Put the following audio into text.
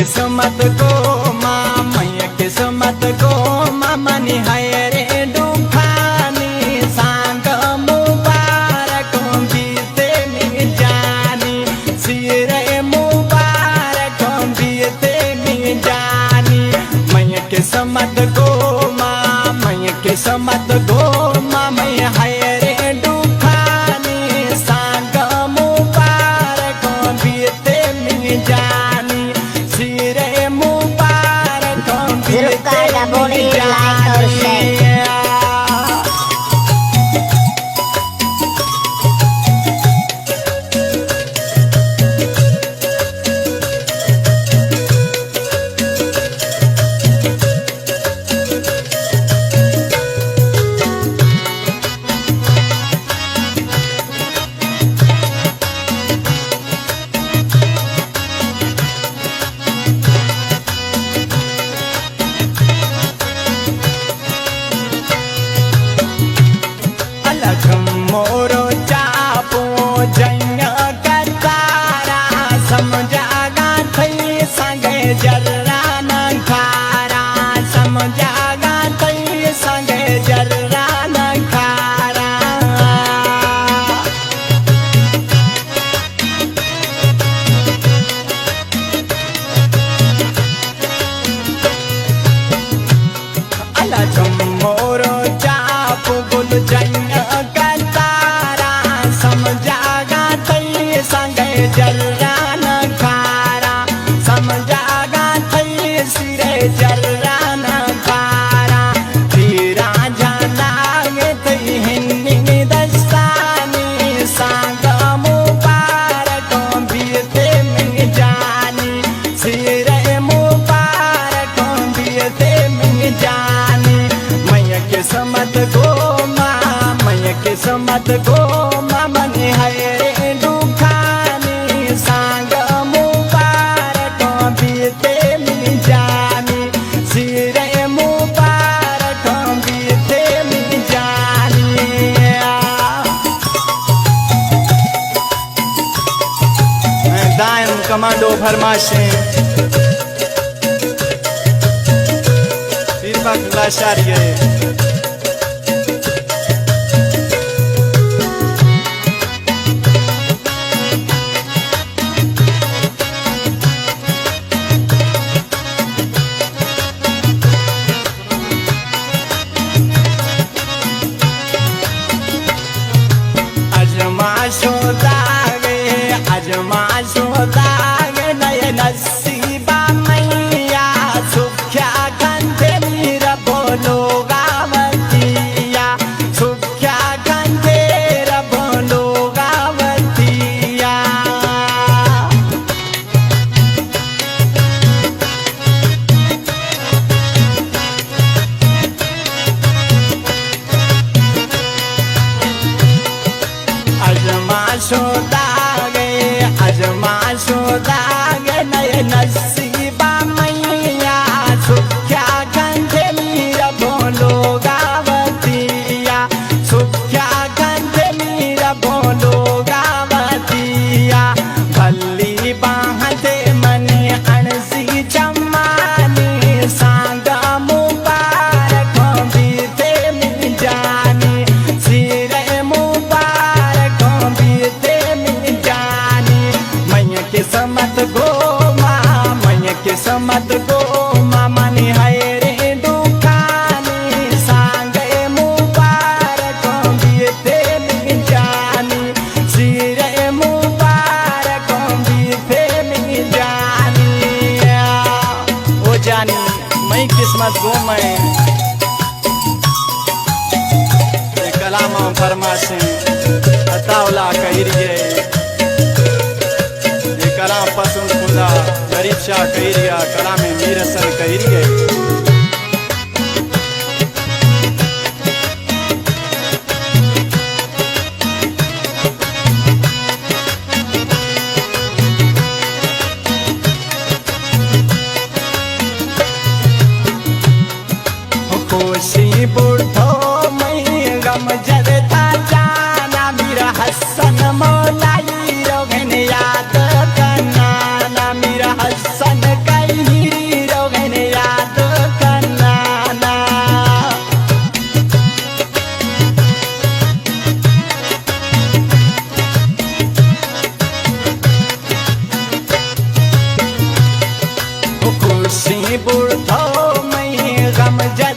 किस्मत को माँ मैया किस्मत को माँ मनी है रे डूफानी सांग मुबारक बीते में जानी सिरे मुबारक बीते में जानी मैया किस्मत को माँ मैया किस्मत को माँ मैया है रे डूफानी सांग मुबारक बीते में जानी सिरे मुबारक बीते में जानी। मोरो चापो जैया कतारा समझागा थई संगे जर्रा न खारा समझागा थई संगे जर्रा न खारा अला मोरो चापो बोल जैया संगे जर्रा न खारा समझागा थई सिरे जर्रा न खारा तेरा जानागे थई हिन्नी दस्तानी सांग मुबारक बीते में जानी सिरे मुबारक बीते में जानी मैया किस्मत को माँ मैया किस्मत को माँ मनी है सांग मुबारक बीते में जानी सिरे मुबारक बीते में जानी। दायम कमांडो फरमाशे शारिये अजमा सोदागे नये नसीबा मैया सुख्या कंधे मेरा बोलो गावतिया सुख्या कंधे रा बोलो गावतिया अजमा सोदागे अजमा सोदागे नये नसीबा मैया सुख्या कंधे मेरा बोलो गावतिया सुख्या कंधे मेरा बोलो गावतिया भल्ली बाहते मने अणसी चम्मानी सांग मुबारक बीते में जानी सिरे मुबारक बीते में जानी मैया किस्मत को माँ मैया किस्मत को माँ मनी है रे दुखानी सांग मुबारक बीते में जानी सिरे मुबारक बीते में जानी। ओ जानी मैं किस्मत को मैं कलाम फरमाशे अतावला कहिरिये कलाम पसंद खुदा गरीब शाह कहिरिया कलाम मीरसन कहिरिये खुशी बुढ़ो मैं गम जरता जाना मेरा हसन मौलाई रोगन याद करना ना मेरा हसन कई खुशी बुढ़ो मई गम जन